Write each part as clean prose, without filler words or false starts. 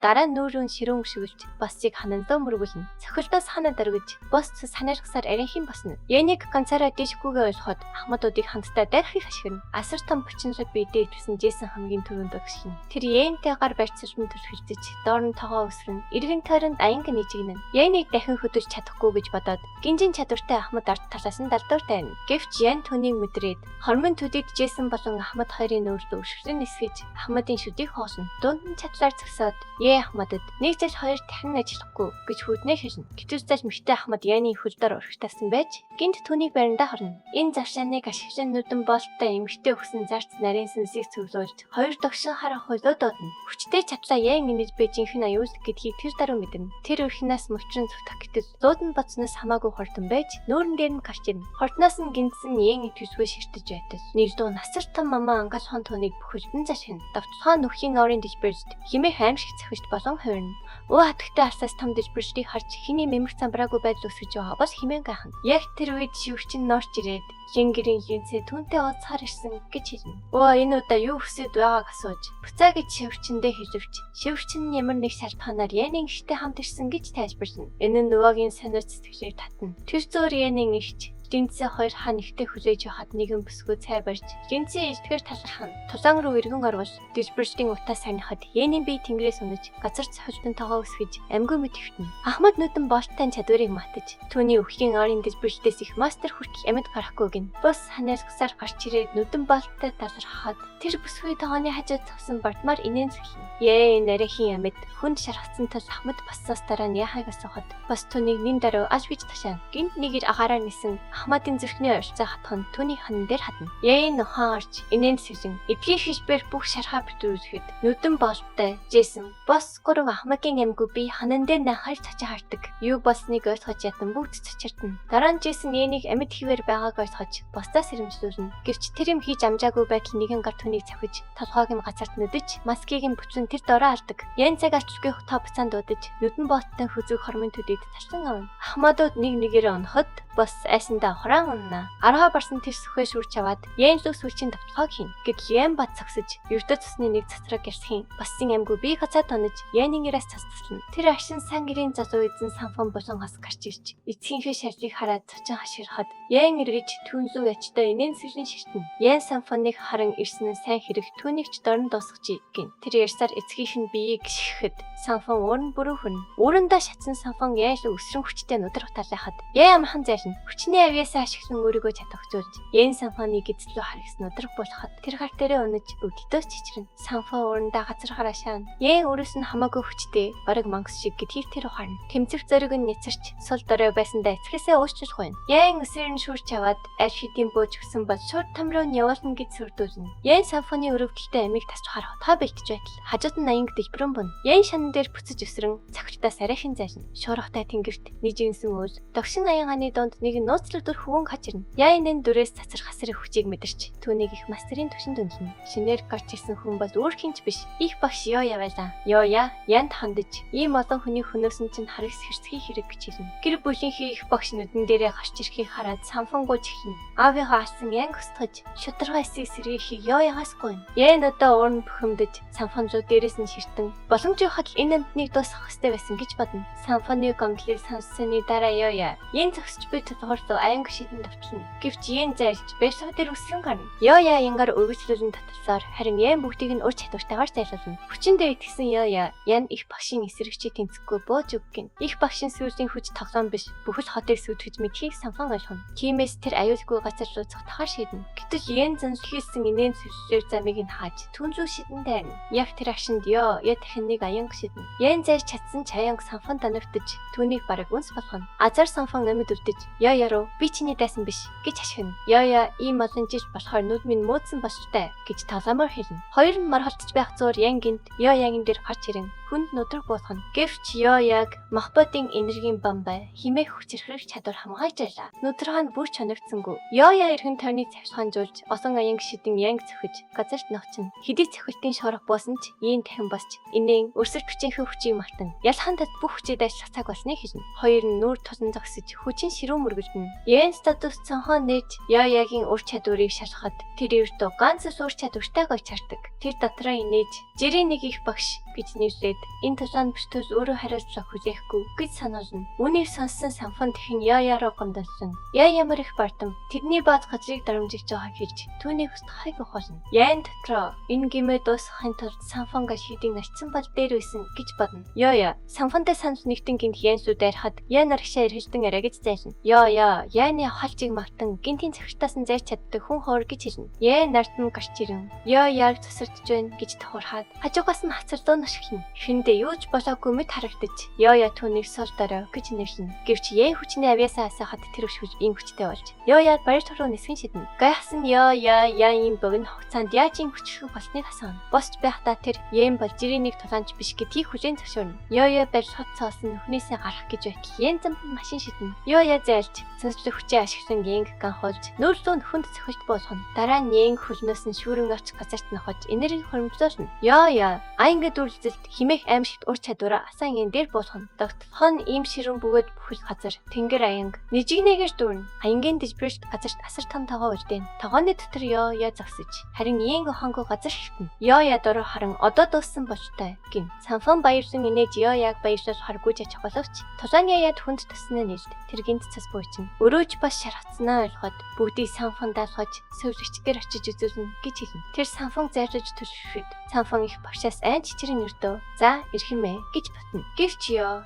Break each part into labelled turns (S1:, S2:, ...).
S1: Дараа нь нүүрэн ширүүн шивэлж боссыг ханандаа мөргүүлнэ. Цохилдоос ханаа дөргиж босс санаархсаар аринхийн босно. Яник ганцаараа дишгүүгээ ойлгоход ахмадуудыг хамтдаа дайрахыг ашигна. Асар том бочинсод биедээ итвсэн Джейсон хамгийн түрүүнд өгсгэн. Тэр Янтай гар барьцсан төрхөлдөж доор нь тогоо өсрөн эргэн тойронд аянга нийжигнэн. Яник дахин хөдөж чадахгүй гэж бодоод гинжин чадвартай ахмад ард талаас нь далдууртай байна. Гэвч Ян түүнийг мэдрээд хормон төдийд Джейсон болон ахмад хоёрын нүүрд өшгөрөн нисгэж ахмадын шүдийг хоосно. Дунд нь чадлаар зөксөөд ахмадад нэг зал хоёр дахин ажиллахгүй гэж хүднээ хэлнэ. Гэтэл зал мэгтэй ахмад Яны хөлдөр урагтаасан байж гинт түүнийг бариндаа хорно. Энэ завшааныг ашиглан нүдэн болттой эмгтэй өгсөн зарц нарийн сүнсийг цөвлүүлж хоёр догшин харах хөлөө доодно. Хүчтэй чадлаа Ян инэж бэжинхэн аюул гэдгийг тэр даруй мэднэ. Тэр өрхнээс мөчрөн зүгтах гэтэл зуудан бодсноос хамаагүй хортон байж нүүрэн дээр нь гарч ирнэ. Хортноос нь гинтсэн Ян итвэсгүй ширтэж байтал нийлдүү насар том мамаа ангалхон түүнийг бүхэлдэн зашхин. Давтцаа нүхийн орын дижбэрт химээ хаимшиг цахиж болон хувирна. Өө хатагтай алсаас том дижбэртийг харж хиний мэмх замбраагүй байдал өсгөж байгаа бас химэн гайхна. Яг тэр үед шивгчин норч ирээд Жингэрийн хинцээ түнтэй оцхаар ирсэн гэж хэлнэ. Өө энэ удаа юу хүсэж байгааг асууж буцаа гэж шивгчэндээ хэлвч шивгчин ямар нэг шалтгаанаар Янийн ихтэй хамт ирсэн гэж тайлбарлана. Энэ нь нөгөөгийн сониуч сэтгэлээр татна. Тэр зөөр Янийн ихч Жинцээ хоёр хаан ихтэй хүлээж явахад нэгэн бүсгүй цай барьж Жинцээ илтгэр талархан тулаан руу эргэн орвол дижбэртийн утаа санахад Янийн бие тэнгэрээс унаж газар цохилтон тогоо өсгөж амьгүй мэт хөвтөн. Ахмад нүдэн болттой чадварыг матаж түүний өвхийн орын дижбэртээс их мастер хүртэл амьд гарахгүй гин. Бус ханиалгасаар гарч ирээд нүдэн болттой талархахад тэр бүсгүй тогооны хажууд цогсон бардмаар инээн сэлнэ. Нарийнхийн амьд хүнд шархацсан тул ахмад боссоос дараа нь яхаг асуухад бас түүнийг нин даруй аж бич ташаан гинт нэгээр агаараа нисэн Ахмадын зүрхний орцоо хатхан түүний хан дээр хатна. Ян нухаан орж инээн сэлэн эдгээр хишбэр бүх шархаа битүүрэхэд нүдэн болттой Джейсон бос гурав Ахмадын амьгүй би ханан дээр нахаар цачаа хардаг. Юу болсныг ойлгож ятан бүгд цачирдна. Дараа нь Джейсон Янийг амьд хിവэр байгааг ойлгож босдоос сэрэмжлүүлнэ. Гэвч тэр юм хийж амжаагүй байтал нэгэн гар түүнийг цавхиж толгойг нь газарт нүдэж маскийг нь бүтэн тэр дороо алдаг. Ян цаг ачгүй хутаа буцаанд дуудаж нүдэн болттой хүзүүг хормын төдийд тарсан авна. Ахмадууд нэг нэгээр оноход бос айсандаа хуран унна. Аргаа барсан тэр сүхээ шүрч аваад Ян зүг сүлчийн давталгааг хийн. Гэтэл Ян бат цогсож ертөө цусны нэг цацраг гэрсхийн бассын амьгүй бие гацаа тонож Яның гэрээс цацтална. Тэр ашин сан гэрийн залуу эзэн санфон болон хас гарч ирж эцгийнхээ шаржийг хараад цочин хашгирахад Ян эргэж түүнлүү ячтай инээн сэрэн ширтэн. Ян санфоныг харан ирсэн нь сайн хэрэг түүнийг ч дорн дуусгачи гин. Тэр ярьсаар эцгийнх нь биеийг гიშгэхэд санфон уурн бүрүүхэн. Уурандаа шатсан санфон Ян л өсрөн хүчтэй нудар утаалахад Ян амхан зайлна. Хүчний авьяасаа ашиглан өөрийгөө чадахжуулж Ян санфоныг эзлүү харагс нудраг болоход тэр гар дээрээ өнөж өдөлтөөс чичрэн. Санфон уурандаа газар хараашаан. Ян өөрөөс нь хамаагүй хүчтэй бараг мангас шиг гэдгийг тэр ухаарна. Тэмцэх зориг нь нэцэрч сул дорой байсандаа эцгээсээ уучлах байна. Ян өсөрн шүрч аваад аль хэдийн бууж өгсөн бол шууд там руу явуулна гэж сүрдүүлнэ. Ян санфоны өрөвдөлтөй амийг тасч харах та бэлтэж байтал хажууд нь аянг дэлбэрэн бун. Ян шанан дээр бүцэж өсрөн цогцтоос арайхан зайлна. Шуурхтай тэнгэрт нижинсэн үйл догшин аянганы донд нэг нууцлаг дүр хөвөн хачирна. Ян энэ дүрээс цацрах хасрын хүчийг мэдэрч түүнийг их мастерын түвшинд үнэлнэ. Шинээр гарч ирсэн хүн бол өөр хинч биш. Их багш Ёя байлаа. Ёя Янд хандаж ийм олон хүний хөнөөсөн чинь харагс хэрцгий хэрэг гэж хэлнэ. Гэр бүлийнхээ их багш нүдэн дээрээ гарч ирэхийг хараад санфонгуйж эхэлнэ. Аавынхаа алсан Ян хөстгөж шударга эсийг сэргийхийг Ёягаас гуйна. Ян одоо уурн бухимдаж санфон руу дээрээс нь ширтэн боломжтой хадл энэ амтныг дуусгах хэрэгтэй байсан гэж бодно. Санфоны гомдлыг сонссоны дараа Ёя Ян зогсож буй толгойроо аянг шидэн давтална. Гэвч Ян зайлж байшаа дээр үсгэн гарна. Ёя янгаар үргэлжлүүлэн таталсаар харин Ян бүгдийг нь ур чадвартайгаар зайлуулна. Хүчиндээ итгэсэн Ёя Ян их багшийн эсрэгчийг тэнцэхгүй бууж өггэн. Их багшийн сүүлийн хүч тоглоом биш бүхэл хотыг сүйтгэж мэдхийг санфон ойлгоно. Тиймээс тэр аюулгүй газар руу цогтохоор шийднэ. Гэтэл Ян заншилсан инээн сүлжээр замыг нь хааж түн рүү шидэн дайрна. Яг тэр агшинд Ёя дахин нэг аянг шиднэ. Ян зайлж чадсан ч аянг санфон танавтаж түүнийг бараг үнс болгоно. Азар санфон амьд өвдөж Ёя руу би чиний дайсан биш гэж ашигна. Ёя ийм олон жил болохоор нүд минь муудсан болчтой гэж таламаар хэлнэ. Хоёр нь мархалтж байх зуур Ян гинт Ёягийн дээр гарч ирэн хүнд нүдрэг буулгана. Гэвч Ёяг махбодын энергийн бомбай химээх хүчрхрэх чадвар хамгааж байлаа. Нүдрэг нь бүр чоногдсонгүй. Ёя эргэн тойрныг цавшгаанжуулж осон аянг шидэн Янг цохиж газарт навчна. Хэдий цохилтын шорох буусан ч Ийн дахин босч инээн өрсөлд хүчийнхээ хүчийг мартан ялхаандад бүх хүчийг дайшлах цаг болсныг хэлнэ. Хоёр нь нүүр тусан зогсож хүчин ширүүн мөргөлдөнө. Ян статус цонхоо нээж Ёягийн ур чадварыг шалгахад тэр эрдөө ганц ур чадвартай гойч хардаг. Тэр дотроо инээж Жирийн нэг их багш гэж нэрлээд энэ тулаанд битүүс өөрөө хариуцлага хүлээхгүй гэж сануулна. Үнийг сонссон Санфон тэхэн яараа гомдсон. Ямар их бартам тэдний бааз газрыг дарамжиж байгааг хэлж түүнийг устгахыг ухаална. Ян дотроо энэ гимээ дуусгахын тулд Санфонга шийдийн нарцсан бол дээр байсан гэж бодно. Санфонтой санал нэгтэн гинт Янсууд арихад Ян аргашаа ирхэлдэн арай гэж зайлна. Яны хальжиг мартан гинтийн цагтаас нь зайж чаддаг хүн хоор гэж хэлнэ. Ян нарт нь гарч ирэн яг тусардж байна гэж тохуурхаад хажуугаас нь хацарлуу ношглно. Хүндээ юуж болоогүй мэд харагдаж түүнийг суултараа гэж нэрлэнэ. Гэвч Ян хүчний авьяасаа асаахад тэр өшгөж ийм хүчтэй болж барь төрөө нисгэн шиднэ. Гайхсан Ян богино хугацаанд яаж ийм хүчрэх болсныг асууна. Босч байхдаа тэр Ян бол жирийн нэг тулаанч биш гэдгийг хүлээн зөвшөөрнө. Барь хот цоосон нүхнээсээ гарах гэж байтал Ян замд машин шиднэ. Зайлж цэцлэг хүчээ ашиглан Янг ганхуулж нүүрлүү нөхөнд цохилт болгоно. Дараа нь Янг хөлнөөс нь шүүрэн орч газарт нохож энерги хөрөмжлүүлнэ. Аянгад үргэлжилт химэх аимшигт ур чадвараа асан Ян дээр болгоно. Тогтхон ийм ширэн бөгөөд бүхэл газар тэнгэр аянг нижигнэгээр дүүрнэ. Аянгийн дижбэрт газарт асар том тогоо үлдээн. Тогооны дотор зогсож харин Янг хонго газар шигтэн. Дөрөө харан одоо дууссан болтой гин. Санфон баярлан инээж яг баярлал харгуйж ачих боловч тулааны хүнд таснаа нэлд тэр гинт цас буйчин. Өрөөж бас шархацнаа ойлгоод бүгдийг Санфон даалгаж сувлэгчдэр очиж үзүүлнэ гэж хэлнэ. Тэр Санфон зайрлаж төлөвшөд Санфон их багшаас айн чичрэн өртөө за ирэх юм ээ гэж ботно. Гэвч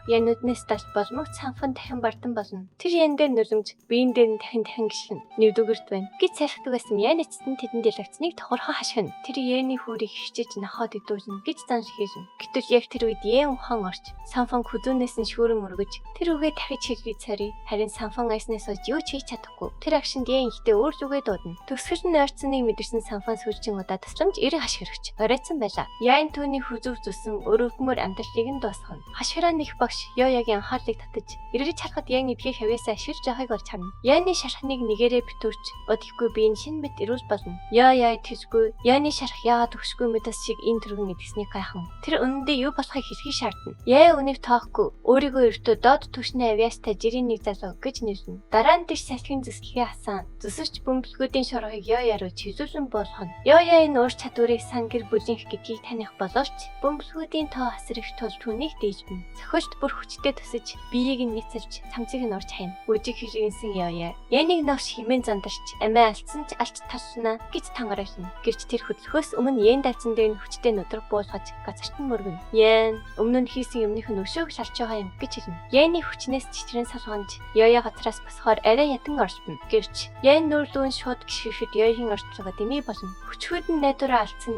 S1: Януднаас дал болмог Санфон дахин бардам болно. Тэр Ян дээр нөлөмж биеийн дээр нь дахин гიშгэн нэгдүгээрт байна гэж сайрхдаг байсан Ян эцэст тэдэн дээр лагцныг тохорхоо хашгина. Тэр Яны хүрийг хичээж нахаад идүүлнэ гэж занш хийсэн. Гэтэл яг тэр үед Ян ухан орч Санфон хүзүүнээс нь шүүрэн өргөж тэр үгээ дахиж хэлбий царий. Харин Санфон айснаас юу ч хийж чадахгүй. Тэр агшинд Ян ихтэй өөр зүгээ дуудана. Төгсгөл нь ойрцоныг мэдэрсэн Санфон сүүлчийн удаа тасламж эрэ хашгирч оройцсон байлаа. Ян түүний хүзүүв зүсэн өрөвдмөр амьдралыг нь дуусгана. Хашгираа нэг багш Ягийн анхаарлыг татаж ирэрч харахад Ян эдгээр хавьяасаа ширж байгааг олж харна. Яны шархныг нэгээрээ битүүрч бодихгүй биеийн шин мэд ирүүл болно. Тэжгүй Яны шарх яагаад өгшгүй мэдээс шиг энэ төргөн идэгснийг гайхан. Тэр өнөндөө юу болохыг хэлхий шаардна. Үнийг тоохгүй өөрийгөө өртөө доод түвшний авьяастай жирийн нэг залуу гэж нэрлэнэ. Дараа нь тийш салхины зүсгэлгээ хасан зүсэрч бөмбөлгүүдийн шоргыг руу чиглүүлэн болгоно. Энэ ур чадварыг сан гэр бүлийнх гэдгийг таних боловч бөмбөлгүүдийн тоо асрах тул түүнийг дээжбэн. Цохилт бүр хүчтэй тусаж биеийг нь нийцэлж цамцыг нь урж хайна. Үжиг хэрэгэнсэн Яныг новш химэн зандарч амиа алдсан ч алч талснаа гэж тангарахна. Гэвч тэр хөдлөхөөс өмнө Ян дайцсан дээр нь хүчтэй нудраг буулгаж газарт нь мөргөнө. Ян өмнө нь хийсэн юмных нь өшөөг шалж байгаа юм гэж хэлнэ. Яны хүчнээс чичрэн салгамж газраас босохоор арай ятан орсон. Гэвч Ян нүүрлүүн шууд гიშгэхэд Ягийн орчлого дэмий болно. Хүчүүд нь найдвараа алдсан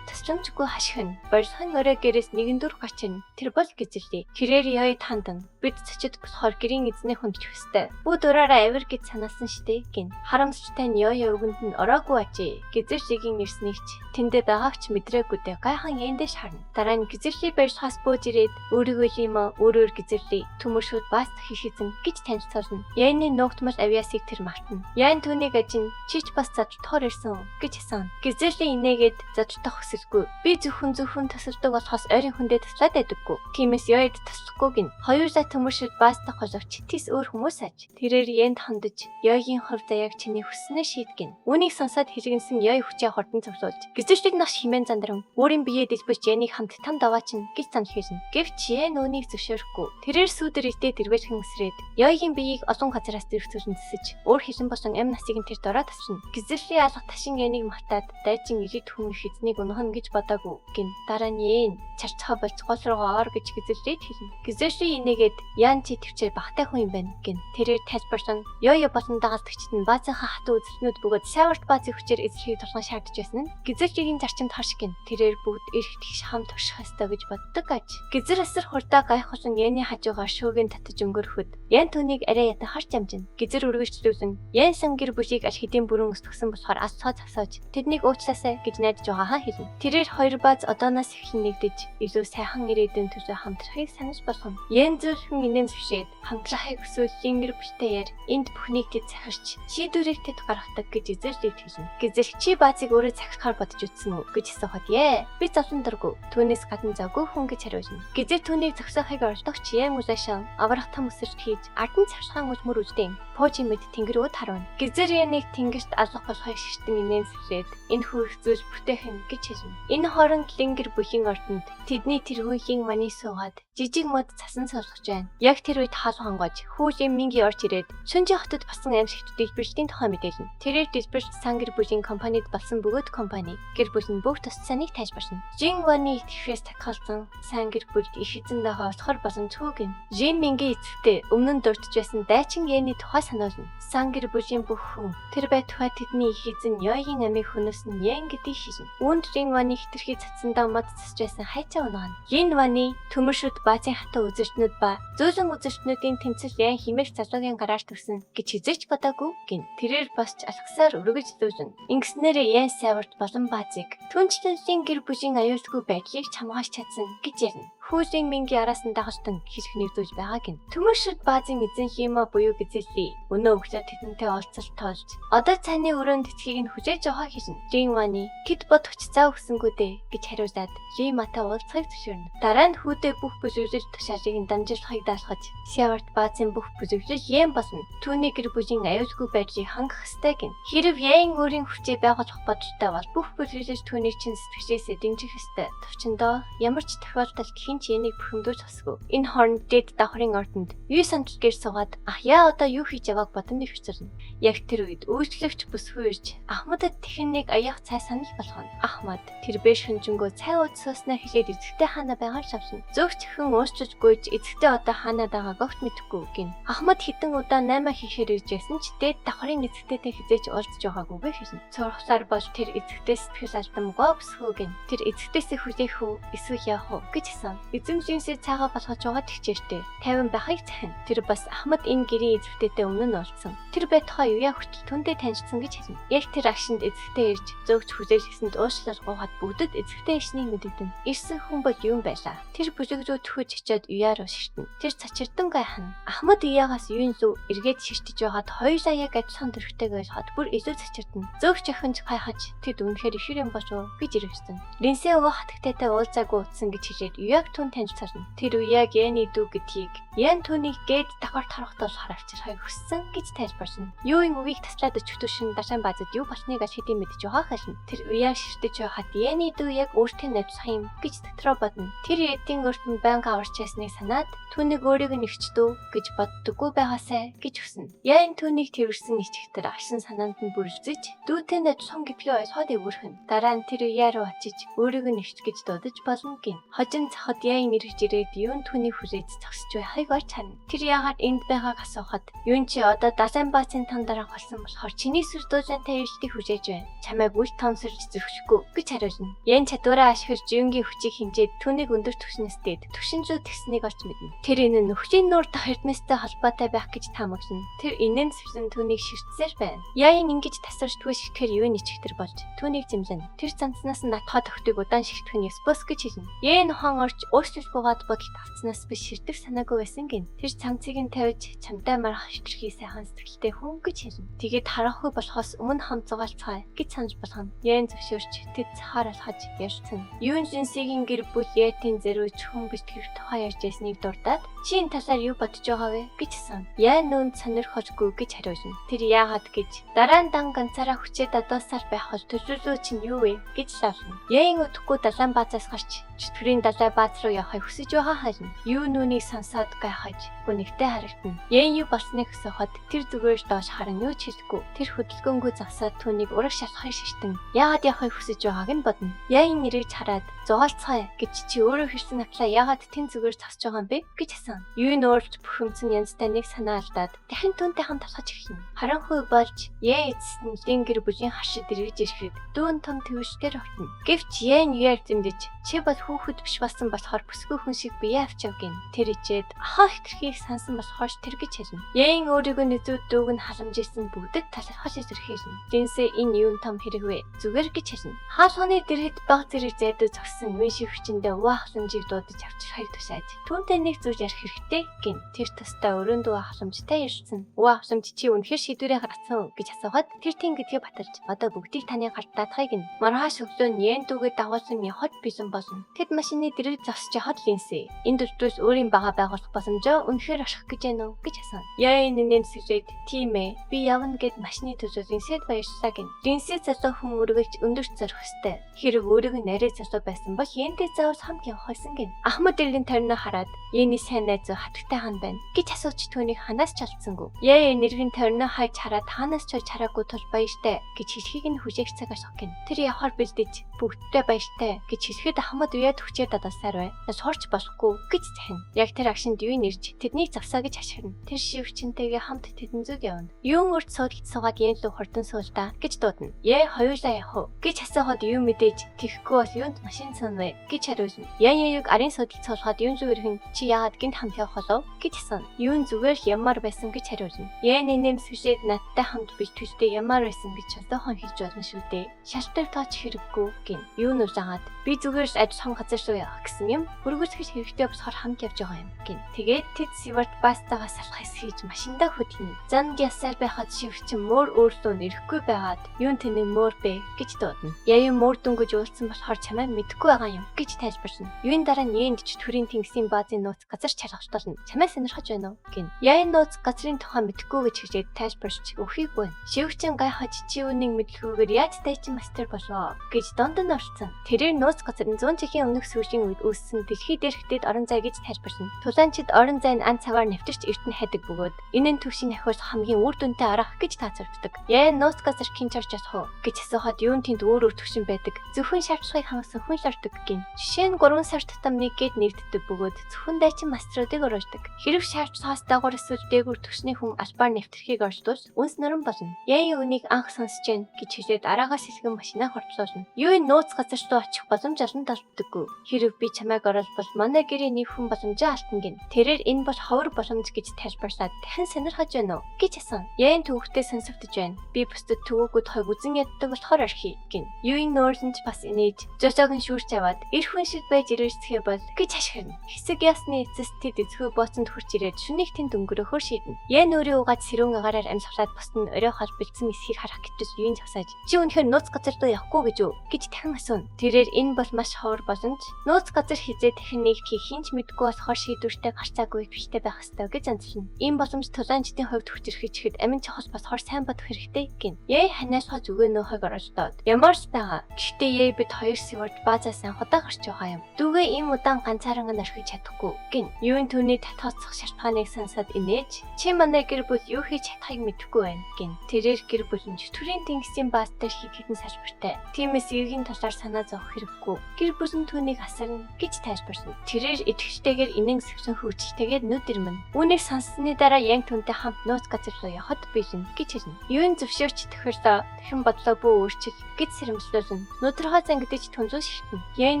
S1: тасламжгүй хашгина. Борилхон орой гэрээс нэгэн дүр гачна. Тэр бол гизэлээ. Хэрээр тандан бид цочид болохоор гэрийн эзнээ хүндж хөстэй. Бүгд ураараа авир гэж санаасан штэ гин. Харамсалтай нь өгөнд нь ороогүй ажээ. Гизэршигийн нэрснийгч тэндэ байгаагч мэдрээгүй дээ. Гайхан Яндэж харна. Дараа нь гизэрлийн барилгаас бууж ирээд өөрөөр гизэрлээ. Төмөршүүд бас хийхизэн гэж танилцуулна. Яны нуугдмал авьяасыг тэр мартна. Ян түүнийг ажин чич бас задтохоор ирсэн гэж хэлсэн. Гизэрлийн инээгээд задтох хүсэлгүй. Би зөвхөн тасалдаг болохоос ойрын хүндээ таслаад байдаггүй. Тиймээс Яд таслахгүй гин. Хоёулаа төмөршөд баастах боловч тис өөр хүмүүс аж. Тэрээр Янд хандаж Ягийн хов заяаг чиний хүснээ шийдгэн. Үүнийг сонсоод хэлгэнсэн Яй хүчээ хурдан цовлуулж гизэрчлэг наш химэн зандран өөрийн биеэ дэлбэж Яныг хамт там даваачин гэж санал хийсэн. Гэвч Ян үүнийг зөвшөөрөхгүй. Тэрээр сүүдэр идээд тэрвэрхэн өсрээд Ягийн биеийг олон газараас зэрэгцүүлэн зэсэж өөр хилэн болсон амь насыг нь тэр дороо тасна. Гизэрлийн алга ташин Яныг мартаад дайчин ирээд хүмүүх эзнийг унахна гэж бодоагүй гин. Дараа нь Ян чарцгаа болцгоос руугаа ор гэж гизэрлээд хэлнэ. Гизэрлийн инээгээд Ян чи төвчээр багтай хүн юм байна гин. Тэрээр тайлбарсан болон дагалдагчид нь баазынхаа хатуу үзэлтнүүд бөгөөд сайварт баазын хүчээр эзлэхийг тулган шаардж байсан нь гизэрлийн зарчимд харш гин. Тэрээр бүгд эрх тэгш хам турших ёстой гэж боддог аж. Гизэр асар хурдаа гайхуулан Яны хажуугаар шүүгийн татаж өнгөрөхөд Ян түүнийг арай ятан харж амжина. Гизэр үргэлжлүүлсэн Ян сан гэр бүлийг аль хэдийн бүрэн өсгсөн болохоор ас цоо засааж тэднийг уучлаасай гэж найдаж байгаагаа хэлнэ. Тэрээр хоёр бааз одооноос эхлэн нэгдэж илүү сайхан ирээдүйн төлөө хамтрахыг санаж болгоно. Ян зөвхөн инээн зөвшөөд хамтрахыг хүсвэл гэр бүлтэй яар энд бүхнийг тэд захирч шийдвэрийг тэд гаргадаг гэж эзэрлээд хэлнэ. Гизэр чи баазыг өөрөө захирахаар бодож үтсэн үү гэж асуухад би зовлон дургүй түүнээс гадна завгүй хүн гэж хариулна. Гизэр түүнийг зогсоохыг оролдогч Ян үлэшэн аврах там өсөрч хийж ардан цавшхан үзмөр үлдээн пуужи мэд тэнгэрүүд харвна. Гизэр Яныг тэнгэрт алах болохыг шиштэн инээн зөвшөөд энэ хүү зүйл бүтээх юм гэж хэлнэ. Энэ хооронд лингэр бүхийн ордонд тэдний тэргүүхийн маний суугаад жижиг мод цасан сонсгож байна. Яг тэр үед хаал хонгож хүүжийн Минги орж ирээд Шүнжи хотод басан амьсгалт дэлбэрчдийн тухай мэдээлнэ. Тэрээр дэлбэрч сан гэр бүлийн компанид болсон бөгөөд компани гэр бүл нь бүх тусцааныг тайлбарна. Жин Ваны итгэхээс татгалзан сан гэр бүлд их эзэндээ хоолцохор боломжгүй гин. Жин Минги эцэгтэй өмнө нь дурдж байсан дайчин Яны тухай сануулна. Сан гэр бүлийн бүх хүн тэр бай тухай тэдний их эзэн Ёгийн амийг хөнөөс нь Ян гэдгийг шижин. Үүнд Жин Ваны хитрхи цацсандаа мод цасж байсан хайцаа унаана. Жин Ваны төмөршөд баазын хатаа үзэгчнүүд ба зөөлөн үзэгчнүүдийн тэмцэл Ян химэх залуугийн гараар төрсөн гэж хизээч бодоогүй гин. Тэрээр босч алхсаар өргөж дүүжин. Ингэснээр Ян сайварт болон баазыг түнчлэлийн гэр бүлийн аюулгүй байдлыг чамгааж чадсан гэж ярина. Хүүжийн Минги араас нь дагажтан хэрэг нэгдүүлж байгааг нь. Төмөршөд баазын эзэн Хима буюу Гизели өнөө өглөө тэдэнтэй олцолт тоолж одоо цааны өрөөнд тэтгэхийг нь хүлээж авах хийсэн. Жин Ваны тэд бод хүч цаа өгсөнгүү дээ гэж хариулаад Жиматай уулзахыг зөвшөөрнө. Дараа нь хүүдээ бүх бүлэглэл тушаалыг нь дамжуулахыг даалгаж Сяварт баазын бүх бүлэглэл Ян болно. Түүний гэр бүлийн аюулгүй байдлыг хангах ёстой гин. Хэрв Ян өөрийн хүчээ байгуулах бодолтой бол бүх бүлэглэл түүний чин сэтгэлээсээ дэмжих ёстой. Төвчөндөө ямар ч тохиолдолд Янийг бухимдуулж хосгүй. Энэ хооронд дэд давхрын ордонд юу сандрал гэр суугаад ах яа одоо юу хийж явааг бодон дэвчэрнэ. Яг тэр үед үйлчлэгч бүсгүй ирж Ахмадад техник аяах цай санал болгоно. Ахмад тэр бэш хөнжөнгөө цай ууцсаснаа хэлээд эцэгтэй хаана байгааг шавсан. Зөөгчхөн уусчиж гуйж эцэгтэй одоо хаана байгааг огт мэдэхгүй гин. Ахмад хитэн удаа 8 хийхээр ирж байсан ч дэд давхрын эцэгтэйтэй хизээж уулзж байгаагүй хэлнэ. Цорхсаар бол тэр эцэгтэй сэтгэл алдамгүй бүсгүй гин. Тэр эцэгтэйсээ хүлээх үү эсвэл яах вэ гэж асан. Эзэмшинсээ цаагаа болгож байгаа тэгчээртэй 50 байхыг захин. Тэр бас Ахмад энэ гэрийн эзэгтэйтэй өмнө нь уулзсан. Тэр бай тухай юуяа хүртэл түндэ танилцсан гэж хэлнэ. Яг тэр агшинд эзэгтэй ирж зөөгч хүлээлгэсэнд уушлал гуугаад бүгдэд эзэгтэй ишнийг мэдэгдэн. Ирсэн хүн бол юм байлаа. Тэр бүлэг рүү төхөж очиод юуяар ширтэн. Тэр цачирдан гайхан. Ахмад юуягаас юун лүү эргээд ширтэж байгаад хоёулаа яг адилхан төрхтэйг ойлгоод бүр илүү цачирдан. Зөөгч охинч гайхаж тэд үнэхээр их юм болов гэж иргэсэн. Линсээ өвөө хатагтайтай уулзаагүй утсан гэж хэлээд юуяг түн танилцсан. Тэр үеиг Яны дүү гэдгийг Ян түүнийг гээд давхар тарахтаас харавчрахыг хүссэн гэж тайлбарсан. Юуийн үгийг таслаад өчтөшин дашан баазад юу болсныг шидэм мэдж байгаа хэлнэ. Тэр үеиг ширтэж байхад Яны дүү яг өөртөө найзлах юм гэж дотроо бодно. Тэр эдийн өртөнд банк аварч ясныг санаад түүнийг өөрийг нь өвчтөө гэж боддоггүй байгаасай гэж хүснэ. Ян түүнийг тэрвэрсэн ичгтэр агшин санаанд нь бүрэлзэж дүүтэй найзлах гэвлээ ойлгоод өвөрхөн. Дараа нь тэр үеэр очиж өөрийг нь өвч гэж дуудаж болно гин. Хожин цахад Ян ирж ирээд юун түүний хүрээд зогсож байхыг олж харна. Тэр яагаад энд байгааг асуухад юун чи одоо Дасан баацын том дараах болсон болохоор чиний сүрдүүлэнтэй ирэлтийг хүлээж байна. Чамайг үл томсорж зөрчихгүй гэж хариулна. Ян чадвараа ашиглаж юунгийн хүчийг хинжээд түүнийг өндөр түвшнэстэд түвшин зүй тэгснийг олж мэднэ. Тэр энэ нөхцөлийн нууртай хөрдмөстэй холбоотой байх гэж таамаглана. Тэр инэн сэвсэн түүнийг ширтсээр байна. Ян ингэж тасарч түгэ шигтгэр юун ичгтэр болж түүнийг зэмлэнэ. Тэр цанцнаас нь натхад өгтөйг удаан шигтгэх нь ёспос гэж хэлнэ. Ян хон орч өөрчлөлгүйгээд бодолд авцснаас биш ширтэх санаагүй байсан гин. Тэр цамцыг нь тавьж чамтай марах хитрхи сайхан сэтгэлтэй хүн гэж хэлнэ. Тэгээд харахгүй болохоос өмнө хам зугаалцгаая гэж санаж болгоно. Ян зөвшөөрч тэд цахаар алхаж ярьсан. Юун жинсийн гэр бүл Ятийн зэрвэж хүн бэлтгэх тухай ярьж ясныг дурдаад чи энэ талаар юу бодож байгаа вэ гэж асан. Ян нүнд сонирхолгүй гэж хариулна. Тэр яагаад гэж дараа нь дан ганцаараа хүчээд дадуусаар байх бол төлөвлөө чинь юу вэ гэж лавлна. Ян өдөхгүй далайн баазаас гарч чөтгөрийн далай бааз руу явахыг хүсэж байгаа харна. Юу нүунийг сонсоод гайхаж гүнэгтэй харагдана. Ян юу болсныг асуухад тэр зүгээр доош харан юу ч хэлэхгүй. Тэр хөдөлгөөнгүй засаад түүнийг ураг шалахыг шиштэн. Яагаад явахыг хүсэж байгааг нь бодно. Ян нэрийг хараад зугаалцгаая гэж чи өөрөө хэлсэн атлаа яагаад тэн зүгээр засаж байгаа юм бэ гэж асан. Юу нөөрч бухимдсан янзтай нэг санаа алдаад дахин түүнтэй хамт алхаж эхэлнэ. Харанхуй болж Ян эцэст нь гэр бүлийн хашид эргэж ирэхэд дүүн том твшгээр огтно. Гэвч Ян юуяар зэмдэж чи бол хүүхэд биш болсон болохоор бүсгүй хүн шиг бие авч явгин. Тэр ичээд ахаа хитрхийг сансан болохоор тэр гэж хэлнэ. Ян өөрийгөө нэзүүд дүүг нь халамжсэн бүгдэд талархаж илэрхийлнэ. Дэнсээ энэ юун том хэрэг вэ? Зүгээр гэж хэлнэ. Хаалганы дэргэд баг зэрэг зайдуу зогссон үе шивчэндээ уваа халамжийг дуудаж авчрахыг тушааж түүнтэй нэг зүйл ярих хэрэгтэй гин. Тэр тастаа өрөөндөө халамжтай ирсэн. Уваа халамж чи үнэхээр шийдвэрээ гаргасан гэж асуухад тэр тийм гэдгээ баталж одоо бүгдийг таны гарт даатахыг гин. Маргааш өглөө Ян дүүгээ дагуулсан явахд бэлэн болно. Тэд машины дэрэг зогсож хад линсэ. Энэ төсвөөс өөрийн бага байгуулах боломжоо үнэхээр ашиглах гэж байна уу гэж асуув. Яа энэ нэмсэжээд тийм ээ. Би явна гэд машины төсвөөс линсэд баярлалаа гин. Линсэд засах хүн үргэлж өндөрч зорих хөстэй. Хэрэг өөрийг нь нарийн засах байсан бол янтэй заавал хамт явах байсан гин. Ахмад Эрлин тарина хараад Яны сайн найз хатагтай хан байна гэж асууч түүнийг ханаас чалцсангүй. Яа нэргийн тарина хайж хараад ханаас ч хараагүй тул баяртай гэж хэлхийг нь хүжээх цагаас огин. Тэр явахаар бэлдэж бүгдтэй баяртай гэж хэлэхэд Ахмад уяад хүчээр дадалсаар бай. Сурч болохгүй гэж захин. Яг тэр агшинд юу нэрж тэднийг завсаа гэж ашигна. Тэр шивчэнтэйгээ хамт тэдэн зүг явна. Юун урд суугаад Ян луу хурдан суултаа гэж дуудана. Яа хоёулаа явах уу гэж асуухад юу мэдээж тэхгүй бол юунд машин цанвэ гэж хариулна. Ян юуг арын суудалд суулгаад юун зүгээр хин чи яагаад гинт хамт явах болов гэж асууна. Юун зүгээр л ямаар байсан гэж хариулна. Ян нэмсвшээд надтай хамт бич төстэй ямаар байсан гэж одоохон хэлж болно шүү дээ. Шалтар тооч хэрэггүй гин. Юу нь узаагаад би зүгээр л аж том газар руу явах гэсэн юм. Хөргөцгөж хэрэгтэй босохоор хамт явж байгаа юм гин. Тэгээд тэд Сиварт Бастагаас салхаас хийж машиндаа хөдлөнө. Зан гясаар байхад шивчин мөр өөртөө нэрэхгүй байгаад юун тэнэ мөр бэ гэж дуудана. Яа мөр дөнгөж уулцсан болохоор чамайг мэдэхгүй байгаа юм гэж тайлбарсана. Юун дараа нээнд ч төрийн тэнгисийн баазын нууц газар чаргачлална. Чамайг сонирхож байна уу гин. Яа нууц газрын тухай мэдэхгүй гэж хэлээд тайлбарч өхийг байна. Шивчин гайхаж чи үнийг мэдлгүйгээр яаж тайчин мастер болов гэж донд нь орцсон. Тэрээр нууц газар 100 жилийн өмнөх сүүлийн үед үүссэн дэлхий дээрхтэд орон зай гэж тайлбарсана. Тулаанчид орон зай нь ан цагаар нэвтэрч эртэн хайдаг бөгөөд энэ нь төвшин ахиус хамгийн үр дүнтэй арга гэж тооцогддог. Яа нууц газар кинчарч явах уу гэж асуухад юун тэнд өөр төвшин байдаг. Зөвхөн шаардлагыг хангасан хүн л ордог гин. Жишээ нь 3 сар тутам нэг гээд нэвтдэг бөгөөд зөвхөн дайчин мастеруудыг оруулдаг. Хэрэг шаардлагаас дагуур эсвэл дээгүүр төвшний хүн албаар нэвтрэхийг орждуус үнс норон болно. Яа үнийг анх сонсож гин гэж хэлээд араагаас сэлгэн машинаа хортлуулна. Юу энэ нууц газар руу очих боломж олонд олддоггүй. Хэрэг би чамайг оруулбал манай гэрээ нэг хүн боломжоо алтна гин. Тэрээр энэ бол ховор боломж гэж тайлбарлаад дахин сонирхож байна уу гэж асуув. Яан төвхтэй сонсогдож байна. Би бусдад төвөөгүүд хойг үзэн яддаг болохоор орхи гин. Юуийн нөөрлөнд бас инээж жожоог нь шүүрч аваад эр хүн шиг байж ирээсхээ бол гэж ашигрна. Хэсэг ясны эцэс тэд эцгүү бооцонд хурж ирээд шүнийг тэнд өнгөрөхөөр шийднэ. Яан өөрийн угаад сэрүүн агаараар амьсгалаад бусд нь оройхол бэлдсэн эсхийг харах гэж юунд хасааж чи үнэхээр нууц газар руу явахгүй гэж үү гэж дахин асууна. Тэрээр энэ бол маш ховор боломж. Нууц газар хизээ дахин нэгдэхийг хинч мэдгүй болохоор шийдвэртэй гарцаагүй биштэй байх ёстой гэж анзаарна. Ийм боломж тулаанчдын хувьд хүч ирэхэд амин чухал болохоор сайн бодох хэрэгтэй гин. Яа ханаасхаж өгөөнөө хойг оролдоод. Ямар ч таа. Гэхдээ яа бид хоёр Сиварт баазаас анхудаа гарч байгаа юм. Дүүгээ ийм удаан ганцаараа орхиж чадахгүй гин. Юун түүний татгацах шалтгааныг сонсоод инээж чи манай гэр бүл юу хийж чадахыг мэдэхгүй байна гин. Тэрээр гэр бүлэнч төрийн тэнгисийн бааз дээр хидэн салбартай. Тиймээс иргэн талаар санаа зовох хэрэггүй. Гэр бүл нь түүнийг асарна гэж тайлбарсана. Тэрээр итгэжтэйгээр инэн сэвсэн хөвчтэйгээр нүд ирмэн. Үүнийг сонссны дараа Ян түнтэй хамт нууц газар руу явахад билэн гэж хэлнэ. Юун зөвшөөрч төхөрлөө дахин бодлоо бүү өөрчил гэж сэрэмжлүүлнэ. Нүдрхаа зангидж түнзүү шигтэн. Ян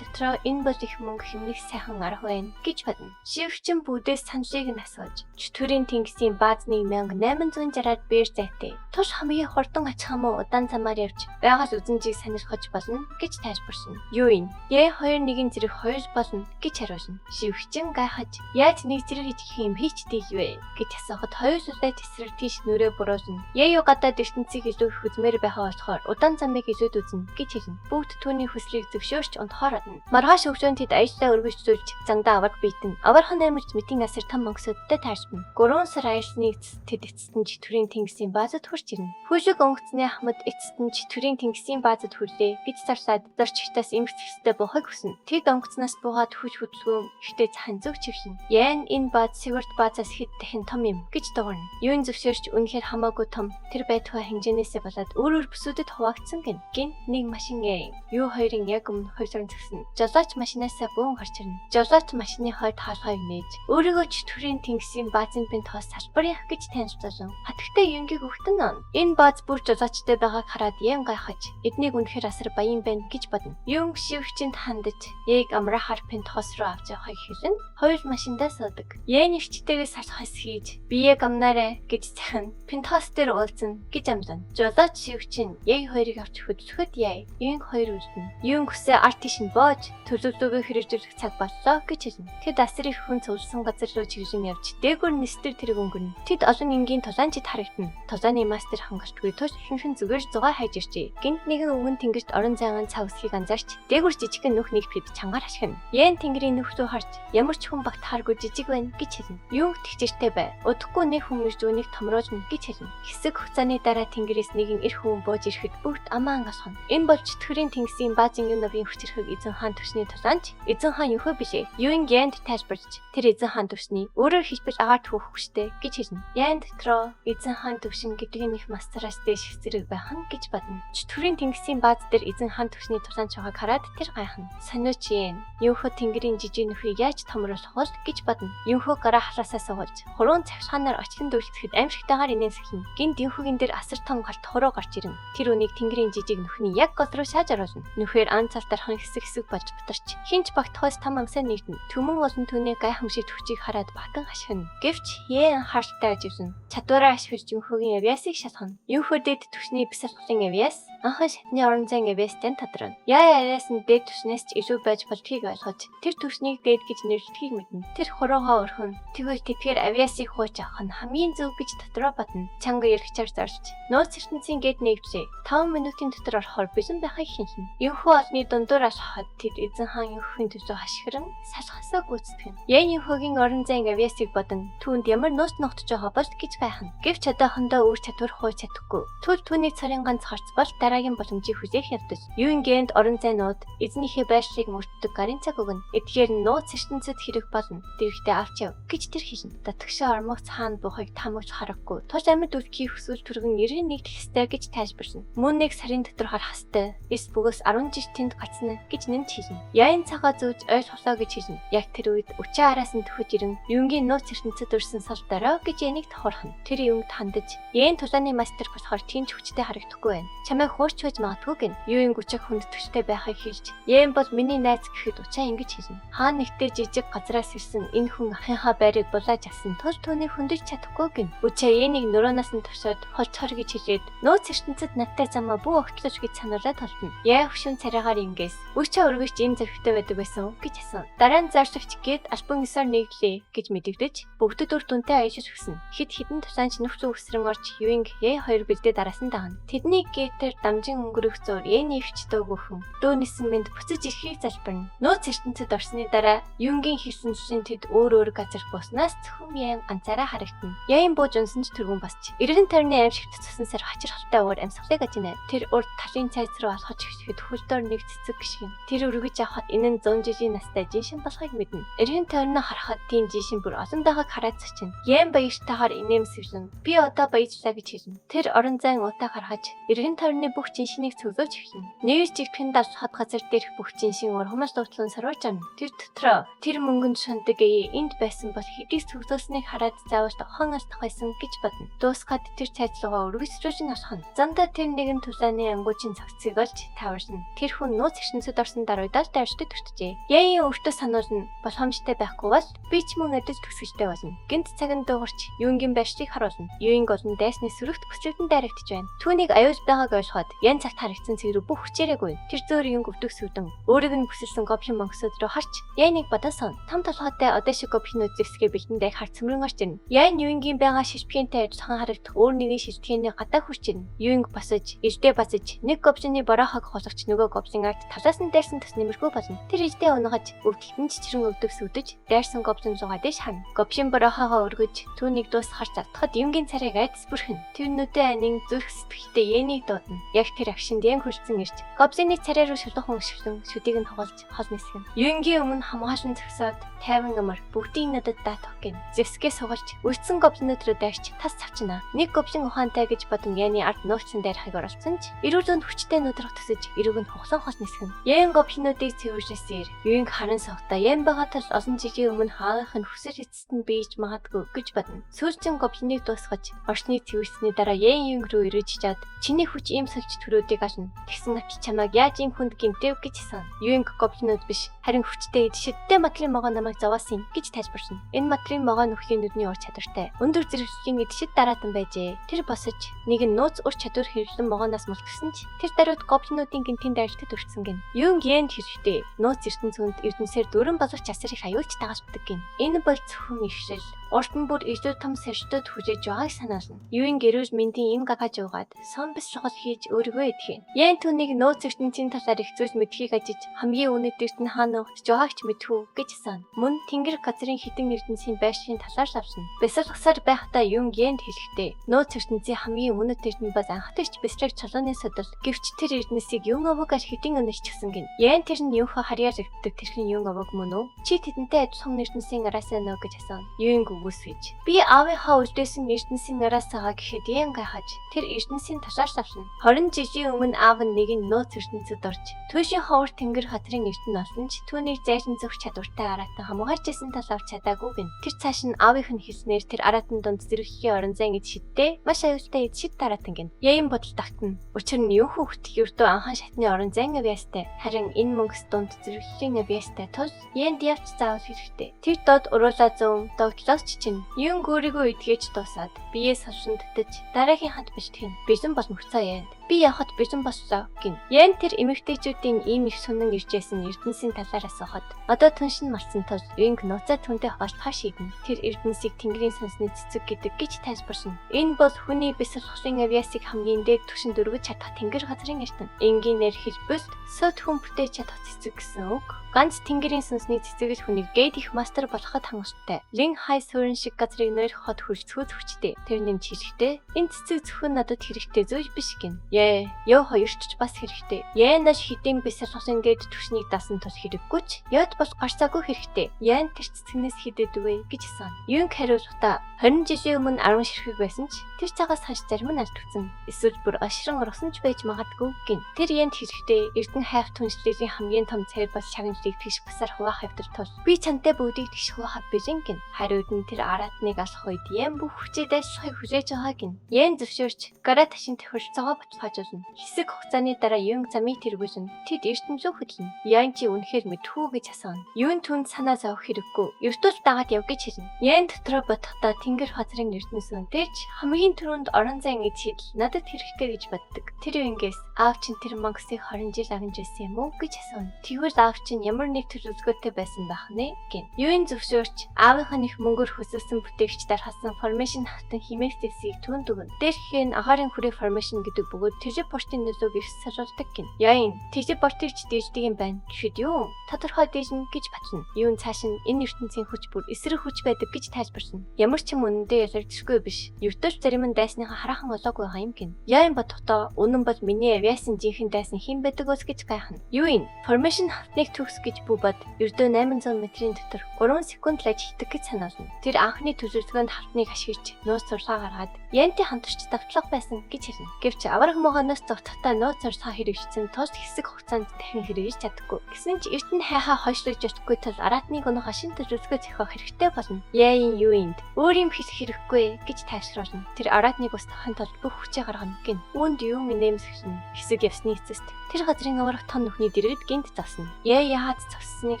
S1: дотроо энэ бол их мөнгө хэмнэх сайхан арга байна гэж бодно. Шивчин бүдээс саналыг нь асууж төрийн тэнгисийн баазны 1860-аар бээр зайтай. Туш хамгийн хурдан очих юм уу удаан замаар явж байгаль үзэнжийг сонирхож болно гэж тайлбарсана. Юу юм? Яа хоёр нэгэн зэрэг хоёр болно гэж хариулна. Шивчин гайхаж яаж нэг зэрэг хийх юм хийчтэй вэ гэж асуухад хоёр сүлээ тесрэг тийш нүрээ буруулна. Яа юу гадаад ертөнцийг илүү их үзмээр байхаа болохоор удаан замыг илүүд үзнэ гэж хэлнэ. Бүгд түүний хүслийг зөвшөөрч унтахаар адна. Маргааш өглөө тэд аяллаа өргөжлүүлж зангадаа аварг бийтэн. Авархан наймарч мэтийн асар том мөнгөсөдтэй таарчна. 3 сар аяллны тэд эцэст нь төрийн тэнгисийн баазад хурж ирнэ. Хүлэг онгоцны Ахмад эцэст нь төрийн тэнгисийн баазад хүрлээ гэж зарлаад зорчигтаас эмгцэхтэй буухыг хүснэ. Тэд онгоцноос буугаад хүч хөдөлгөөн ихтэй цахан зөв чившин. Яан энэ бааз Сиварт баазаас хэд дахин том юм гэж дуурна. Юун зөвшөөрч үнэхээр хамаагүй том тэр байтугай хэмжээнээсээ болоод өөр бүсүүдэд хуваагдсан гин нэг машин яа. Юу хоёрын яг өмнө хойсрон згсэн. Жолооч машинаасаа бөөн гарч ирнэ. Жолооч машины хойд хаалгаа нээж өөрийгөө ч төрийн тэнгисийн баазын бин тоос салбар явах гэж танилцуулсан. Хатагтай юнгийг өгтөн он. Энэ бааз бүр жолоочтой байгааг хараад Ян гайхаж эднийг үнэхээр асар баян байна гэж бодно. Юун шивчэнд хандаж яг амрахаар пин тоос руу авч явахыг хэлэн хоёр машиндаа суудаг. Ян өвчтэйгээс салхаас хийж бие гамнаарэ гэж захин пин тоос дээр уулзна гэж амлана. Жолооч шивчин яг хоёрыг авч хөдлөхөд яа. Юун хоёр үлдэнэ. Юун хүсээ арт тишин боож төлөвлөгөө хэрэгжүүлэх цаг боллоо гэж хэлнэ. Тэд асар их хүн цугласан газар руу чиглэн явж дээгүүр нэстэр тэрэг өнгөрнө. Тэд олон энгийн тулаанчид харагдана. Тулааны мастер хангалтгүй туш хинхэн зүгээр зугаа хайж ирчээ. Гинт нэгэн өвгөн тэнгэрт орон зайгаан цавсхийг анзаарч дээгүүр жижигхэн нүх нэг түүнийг бид чангаар ашигна. Ян тэнгэрийн нөхрөө харж ямар ч хүн багт харгүй жижиг байна гэж хэлнэ. Юунг тэгчэртэй бай. Удахгүй нэг хүн ирж үүнийг томроожно гэж хэлнэ. Хэсэг хугацааны дараа тэнгэрээс нэгэн эр хүн бууж ирэхэд бүгд амаа ангасхна. Энэ бол чөтгөрийн тэнгисийн баазингийн новын хүчрхэг эзэн хаан төвшний тусаанч эзэн хаан юухэ бишээ. Юун Янд тайлбарч тэр эзэн хаан төвшний өөрөөр хэлбэл агаар түүх хүчтэй гэж хэлнэ. Янд дотроо эзэн хаан төвшин гэдгийг их мастараас дэш зэрэг байхан гэж бодно. Чөтгөрийн тэнгисийн бааз дээр эзэн хаан төвшний тусаанч байгааг хараад тэр гайхна. Сониуч Ян юухэ тэнгэрийн жижиг нөхрийг яаж томруулах вэ гэж бодно. Юухэ гараа хараасаа суулж хуруун цагшаанаар очлон дүүргэхэд аимшигтайгаар инээсгэн гинт юухэгийн дээр асар том галт хороо гарч ирнэ. Тэр үнийг тэнгэрийн жижиг нөхний яг гол руу шааж оруулна. Нөхөр ан цалтархан хэсэг болж бутарч хинч багтахаас там амсаа нэгдэн. Түмэн болон түүний гайхамшигт хүчийг хараад батан ашигна. Гэвч Ян хартай аживсан. Чадвараа ашиглаж юухэгийн авиасыг шалгана. Юухэ дэд түвшний бисархлын авиас анхан шатны орон зайн авиастай тадрана. Яа авиас нь дэд түвшнээс ч илүү байж болдгийг ойлгож тэр түвшнийг дэд гэж нэрлэхийг мэднэ. Тэр хороогоо өрхөн тэгвэл тэтгэр авиасыг хууч авах нь хамгийн зөв гэж дотроо батна. Чанга яргчаар зарж нууц ертөнцийн гээд нэгжээ. 5 минутын дотор орохоор бэлэн байхыг хинхнэ. Юухэ олны дундуур алхахад тэр эзэн хаан юухын төсөө хашгиран салхасаа гүйцэтгэн. Ян юухгийн орон зайн авиасыг бодон түүнд ямар нууц ногтож байгаа бол гэж гайхна. Гэвч одоохондоо өөр чадвар хууч чадахгүй. Түл түүний царийн ганц харц бол дараагийн боломжийг хүлээх явдал. Юун Гэнд орон зайнууд эзнийхээ байршлыг мөрддөг гарын цаг өгнө. Эдгээр нь нууц ертөнцид хэрэг болно. Дэрэгтээ авч яв гэж тэр хэлнэ. Татгшаа ормогц хаан буухыг тамагч харахгүй. Тус амьд үлдхийг хүсвэл түргэн 91 тэхстэй гэж тайлбарсан. Мөн нэг сарын дотор харах хэвээр эс бүгээс 10 жил тэнд гацна гэж нэмж хэлнэ. Яин цагаа зүүж ойл хулаа гэж хэлнэ. Яг тэр үед өчөө араас нь төхөж ирэн юунгийн нууц ертөнцид өрсөн сал дараа гэж янийг тохорхон. Тэр юунд хандаж Яин тулааны мастер болохоор тийч хүчтэй харагдахгүй байна. Чамайг хуурч байж магадгүй гэн. Юуин гүчиг хүнд төштэй байхыг хэлж Яин бол миний найз гэхэд учаа ингэж хэлнэ. Хаан нэгтээ жижиг газраас ирсэн энэ хүн ахынхаа байрыг булааж авсан тул түүнийг хөндөж чадахгүй гэн. Учаа Янийг нуроонаас нь тушаад холцохор гэж хэлээд нууц ертөнцид надтай замаа бүх огтлож гэж сануулаад толтно. Яа хөшүүн царайгаар ингээс өчөө өргөж энэ зөрхтэй байдаг байсан гэж асуув. Дараа нь заршигч гээд альбан ёсоор нэглээ гэж мэдэгдэж бүгдэд үр дүнтэй аяжж өгсөн. Хид хідэн тусаанч нөхцөл өсрэн орж Юинг Яа хоёр бэлдээ дараасан дагна. Тэдний гейтер дамжин өнгөрөх зур Яны өвчтөө өгөхөн дөө нисэн мэнд буцаж ирэхийг залбирна. Нууц ертөнцид орсны дараа Юнгийн хэлсэн жишээ тэд өөр газар бууснаас зөвхөн Ян ганцаараа харагдана. Яин бууж унсан ч түргэн басч 90 тойрны аимшигт цусан сар хачирхалтай уур амьсгалыг ажинаа. Тэр урд талын цайз руу алхаж ирэхэд хөлдөр нэг цэцэг гიშгэн. Тэр өргөж авахад энэ нь 100 жилийн настай жиншин болохыг мэднэ. 90 тойрноо харахад тийм жиншин бүр олон байгааг хараад цачин. Ян баяртайгаар инээмсэвлэн би одоо баяжлаа гэж хэлнэ. Тэр орон зайн утаа гаргаж 90 тойрны бүх жиншнийг цөглөөж эхэлнэ. Нээж чиххэн давсахад газар дээрх бүх жиншин ургамал дуутлан сарваж амна. Тэр дотроо тэр мөнгөнд шундаг энд байсан бол хэдийг цөглөөснийг хараад заавал хон алдах байсан гэж бодно. Дуусгаад тэр цайзлуугаа өргөсрүүлж алхана. Замдаа тэр нэгэн тулааны ангуучийн цагцыг олж таварна. Тэр хүн нууц ертөнцид орсон даруйдаа дайрчдаг төртжээ. Яин өөртөө сануулна боломжтой байхгүй бол би ч мөн адил төсгөлтэй болно. Гинт цагт дуугарч Юунгийн байршлыг харуулна. Юинг олон дайсны сүрэгт бүслэгдэн дайрагдж байна. Түүнийг аюул байгааг ойлгоод Ян цагт харагдсан цэг рүү бүх хүчээрээгүй. Тэр зөөр Юнг өвдөгсөвдөн өөрийг нь бүсэлсэн гоблин монгосод руу харч Яныг бодосон. Там толгойтой одоо шиг гоблин үзэсгээ бэлтэндээ харц цөмрөн орж ирнэ. Ян Юингийн байгаа шишпгэнтэй адилхан харагдах өөр нэгэн шишпгэний гадаа хүрч ирнэ. Юинг басаж, элдээ басаж нэг гоблины борохог хосогч нөгөө гоблин ард талаас нь дайрсан тас нэмэрхүү болно. Тэр элдээ унагаж өвдөлтөн чичрэн өвдөгсөвдөж дайрсан гоблин руугаа дэш харна. Гоблин борохогоо өргөж түүнийг дуусгахаар залтахад Юнгийн царайг айдас бүрхэн. Тэр нүдэн анин зүрх сэтгэлтэй Янийг дуудана. Яг тэр агшинд Ян хурцсан ирж гоблины царай руу шулуухан өшвөн шүдийг нь тоглож хол нисгэн. Юнгийн өмнө хамгаалсан зөксөд тайван амар бүгдийн надад даатах гин. Зэвсгээ сугалж үлдсэн гоблинууд руу дайрч тас цавчна. Нэг гоблин ухаантай гэж бодон Яны ард нууцсан дайрахыг оролцсон ч эрүүл зөнд хүчтэй нүдрах төсөж эрүүг нь хуглан хол нисгэн. Ян гоблинуудыг цэвэрлэсээр Юнг харан согтоо Ян байгаа тал олон жилийн өмнө хаагийнх нь хүсэл эцэст нь бийж магадгүй гэж бодно. Сүүлчийн гоблиныг дуусгаж орчныг цэвэрлсэний дараа Ян Юнг руу ирэж чад чиний хүч ийм сольж төрөөдийг ашна. Тэгсэн ат чамайг яаж ийм хүнд гинтэв гэж сан. Юнг гоблинууд биш харин хүчтэй шидтэй материалын могоо намайг зовоосон гэж тайлбарсан. Энэ материалын могоо нөхрийн нүдний ур чадвартай. Өндөр зэрэгцлийн эдшид дараатан байжээ. Тэр босож нэг нь нууц ур чадвар хэрэглэн могооноос мултгсан ч тэр даруйд гоблинуудын гинтийн дайралтад өртсөн гин. Юнг Янд хэрэгтэй. Нууц ертөнцөнд эрдэнсээр дөрөн болгоч асар их аюулч дагалддаг гин. Энэ бол зөвхөн ихшил. Уртан бүр илүү том сэрчтэд хүлээж байгааг санаална. Юун гэрүүл мэндийн им гагаж уугаад сон бис шогол хийж өөрийгөө эдгэн. Ян түүнийг нөөц ертөнцийн талаар их зүйл мэдхийг ажиж хамгийн өнөдөрт нь хаана угтж байгаач мэдхүү гэж сан. Мөн тэнгэр газрын хитэн ертөнцийн байшийн талаар авсан. Бясалгасаар байхдаа Юнг Янд хэлэхдээ нөөц ертөнцийн хамгийн өнөдөрт нь бас анхдагч бясраг чулууны судал гэвч тэр эрдэнэсийг Юн овог ар хитэн өнөсчихсэн гин. Ян тэр нь юунхаа харьяар өгдөг тэрхэн Юн овог мөн үү? Чи тэдэнтэй адилхан ертөнцийн араасаа нөө гэж асуув. Юнг үгүйсгэж. Би аавынхаа үлдээсэн ертөнцийн араасаа гэхэд Ян гайхаж тэр ертөнцийн талаар авсан. 20 жилийн өмнө аав нь нэг нь нөөц ертөнцид орж түүшийн ховор тэнгэр хатрын эрдэнэ болсон ч түүнийг зайлшин зөвх чадвартай араатан хамгаалж исэн тал авч чадаагүй гин. Тэр цааш нь аавынх нь хэлснээр тэр араатан донд зэрэгхийн орон зайн эд шидтэй маш аюултай эд шид араатан гин. Яин бодол тагтана. Учир нь юу хөөхт ердөө анхан шатны орон зайн авьяастай. Харин энэ мөнгөс донд зэрэгхийн авьяастай тус Янд явж заавал хэрэгтэй. Тэр дод уруулаа зөм догтлоос чинь Юн өөрийгөө эдгэж дуусаад биеэс хавшин татаж дараагийн ханд бичтгэн. Бизэн бол мөхцөө Янд. Би явахад бизэн боллоо гин. Ян тэр эмэгтэйчүүдийн ийм их сүнэн иржсэн эрдэнэсийн талаар асуухад одоо түншин марсан тул Юнг нууцаа түнтэй хуваалцах шийдэн. Тэр эрдэнэсийг тэнгэрийн сүнсний цэцэг гэдэг гэж тайлбарсан. Энэ бол хүний бясалгахын авьяасыг хамгийн дээд түвшинд өргөж чадах тэнгэр газрын эрдэнэ. Энгийнээр хэлбэл сот хүн бүтээж чадах цэцэг гэсэн үг. Ганц тэнгэрийн сүнсний цэцэг л хүнийг гээд их мастер болоход хангалттай. Лин хай суурин шиг газрыг нойрхоход хүрцгөөд хүчтэй. Тэр нэмж хэлэхдээ энэ цэцэг зөвхөн надад хэрэгтэй зүйл биш гин. Яа хоёрч бас хэрэгтэй. Яанаш хідэн бясалгахын гээд түвшнийг даасан тул хэрэггүй ч яд бол гарцаагүй хэрэгтэй. Яан тэр цэцгнээс хідэд үгүй гэж сан. Юнг хариулахдаа 20 жилийн өмнө 10 ширхэг байсан ч тэр цагаас хойш зарим нь алдагдсан. Эсвэл бүр ашран орсон ч байж магадгүй гин. Тэр Янд хэрэгтэй эрдэнэ хайх түншлэлийн хамгийн том цайр бол шагналыг тэгш басаар хуваах хэвтэр тул. Би чантай бүгдийг тэгш хуваахад бэлэн гин. Хариуд нь тэр араатныг алах үед Ян бүх хүчээ дайсахыг хүлээж байгаа гин. Ян зөвшөөрч гара ташин төхөж цогоо баталгаажуулна. Хэсэг хугацааны дараа Юнг замыг тэргүүлэн тэд ертөнцөө хөдлөн. Ян чи үнэхээр мэдхүү гэж асууна. Юун түнд санаа зовох хэрэггүй. Ертөнц дагаад яв гэж хэлнэ. Ян дотроо бодохдоо тэнгэр газрын эрдэнэс үнтэйч хамгийн түрүүнд орон зайн эд шидэл надад хэрэгтэй гэж боддог. Тэр Юнгээс аав чинь тэр мангасыг 20 жил агнж байсан юм уу гэж асууна. Тэгвэл аав чинь ямар нэг төлөвлөгөөтэй байсан байх нэ гин. Юун зөвшөөрч аавынх нь их мөнгөөр хөсөлсөн бүтээгч дархасан формашн хатан химээстэсийг түн дүгэн. Дээрх нь агаарын хүрээ формашн гэдэг бөгөөд телепортын нөлөөг их сарулдаг гин. Яин телепортч дээждэг юм байна гэхэд юу? Тодорхой дээжнэ гэж батлана. Юун цааш нь энэ ертөнцийн хүч бүр эсрэг хүч байдаг гэж тайлбарсан. Ямар ч юм үнэндээ ялагдчихгүй биш. Ертөнц зарим нь дайсныхаа хараахан олоогүй байгаа юм гин. Яин бодохдоо үнэн бол миний авиасын жинхэнэ дайсан хэн байдаг ус гэж гайхна. Юу ин? Формашн хатныг төгс гэж бүү бод ердөө 800 метрийн дотор 3 секунд лаж хитэг гэж санаална. Тэр анхны төлөвлөгөөнд хатныг ашиглаж нөөц зурсаа гаргаад Янти хамтарч давтлага байсан гэж хэлнэ. Гэвч авраг могоноос зогтохтой нөөц зурсаа хэрэгжсэн тус хэсэг хугацаанд дахин хэрэгжиж чадахгүй. Гэсэн ч эртний хайхаа хойшлож чадахгүй тул араатныг өнөө хашин төлөвлөгөө зохиох хэрэгтэй болно. Яин юу инд өөр юм хэлэх хэрэггүй гэж тайлшруулна. Тэр араатныг устгахын тулд бүх хүчээ гаргана гин. Үүнд юу нэмсгэн хэсэг явсны эцэст тэр газрын аврах тон нүхний дэргэд гинт завсна. Яагаад завсныг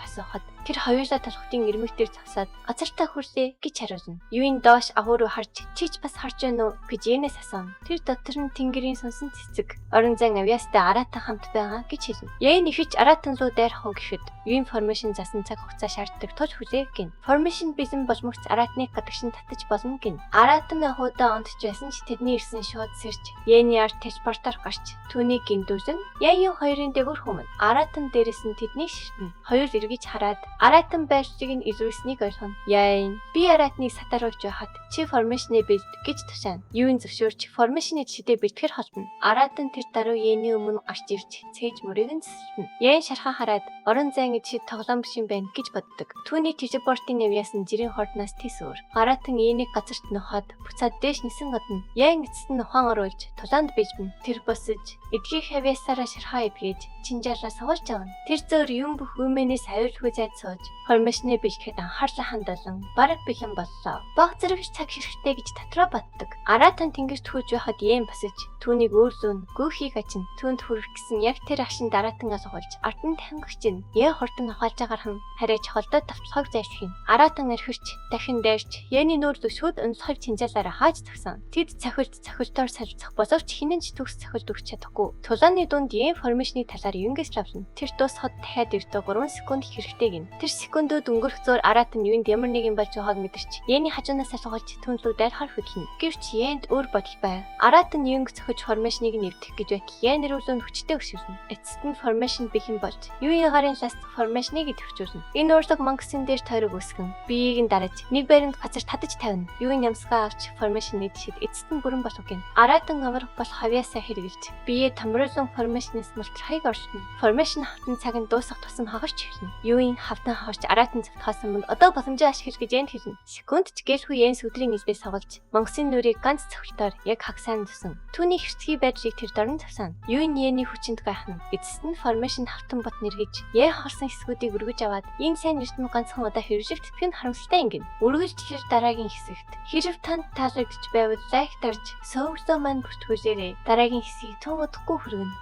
S1: асуухад тэр хоёулаа толготын ирмэг дээр завсаад газартаа хүрлээ гэж хариулна. Юуин доош агуу руу харж чич бас харж байна уу гэж Янээс асууна. Тэр дотор нь тэнгэрийн сонсон цэцэг орон зайн авьяастай араатан хамт байгаа гэж хэлнэ. Яин ихэж араатан руу дайрах уу гэхэд юуин формашн засан цаг хугацаа шаарддаг тул хүлээх гин. Формашн бизэн болмогц араатныг гадагшин татаж болно гин. Араатан хуудаа ондч байсан ч тэдний ирсэн шууд сэрж Яины арт телепортоор гарч түүнийг гиндүүлэн Яин хоёрын дээгүүр хүмэн араатан дээрээс нь тэднийг ширтэн. Хоёр эргэж хараад араатан байршиг нь илрүүлсэнийг ойлгоно. Яин би араатныг сатааруулж байхад чи формашны бэлд гэж тушаана. Юуин зөвшөөрч формашны жишээ бэлтгэр холбоно. Араатан тэр даруй Яины өмнө гарч ирж цээж мөрийг нь цэцэлнэ. Яин шархан хараад орон зайн эдшид тоглоом биш юм байна гэж боддог. Түүний телепортын навьяас нь жирийн хордноос тис өөр. Араатан Яиныг газарт нухаад буцаад дээш нисэн гадна. Яин эцэст нь ухаан оруулж тулаанд бийжмэн. Тэр босож эдгийх авьяасаараа шархаа эвгээж чинжаалаа суулж авна. Тэр зөөр юм бүх өмнөөс аюулгүй зайд сууж формашны бэлгэхэд анхаарлаа хандуулан бараг бэлэн боллоо. Баг зэрэгч цаг хэрэгтэй гэж дотроо боддог. Араатан тэнгэрт хүйж байхад Яин босож түүнийг өөр зүүн гөөхийг ачин түүнд хүрэх гэсэн яг тэр агшин дараатан асуулж артан тангагч нь Яин хурдан ухаалж агархан хараач холдоод тавталхаг зайлшгүй. Араатан эрхэрч дахин дайрч Яины нүүр зөвшөөд өнцгойг чинжаалаараа хааж тагсан. Тэд цохилтоор салцах боловч хинэнч төгс цохилт өгч чадахгүй. Тулааны дунд Яин формашны талаар Юнгээс авсан. Тэр дуусахад дахиад эртөө 3 секунд хэрэгтэй гин. Тэр секундууд өнгөрөх зуур Аратан юунд ямар нэг юм болж байгааг мэдэрч Йений хажуунаас асууж түнлүү дайрахаар хөдлөнө. Гэвч Йенд өөр бодол байв. Аратан Юнг зөхөж формашныг нэвтэх гэж байтал Йен нэрүүлэн хүчтэй өшөөрнө. Эцэст нь формашн бэхэн болж Юуийн гарын ласт формашныг идэвхжүүлнэ. Энэ урлаг мангсын дээр тойрог үсгэн биеийг нь дараж нэг байранд газар татаж тавина. Юуийн ямсгаа авч формашн нэдэшид эцэст нь бүрэн болох гин. Аратан амрах бол хавьяасаа хэрэгжилж бие тамруулан формашнээс мултрахыг оршино. Формашн хавтан цаг нь дуусах тусам хагарч эхэлнэ. Юуийн хавтан хавч Аратан завтахаас өмнө одоо боломжоо ашиглаж гэж Йенд хэлнэ. Секунд ч гэлгүй Йен сүдрийн нэлбээ сагалж мангсын нүрийг ганц цогтоор яг хагсаан тусан. Түүний хэрцгий байдлыг тэр дорн тавсан. Юуийн Йений хүчинд гайхна. Эцэст нь формашн хавтан бот нэргэж Йен харсан хэсгүүдийг өргөж аваад энэ сайн эрдэм ганцхан удаа хэрэгжих тэтгэх нь харамсалтай ингэн. Үргэлж тэр дараагийн хэсэгт хэрв танд таалагдж байвал лайк дарж сөвөглөө маань бүртгүүлээрэй. Дараагийн хэсгийг тун удахгүй хүргэнэ.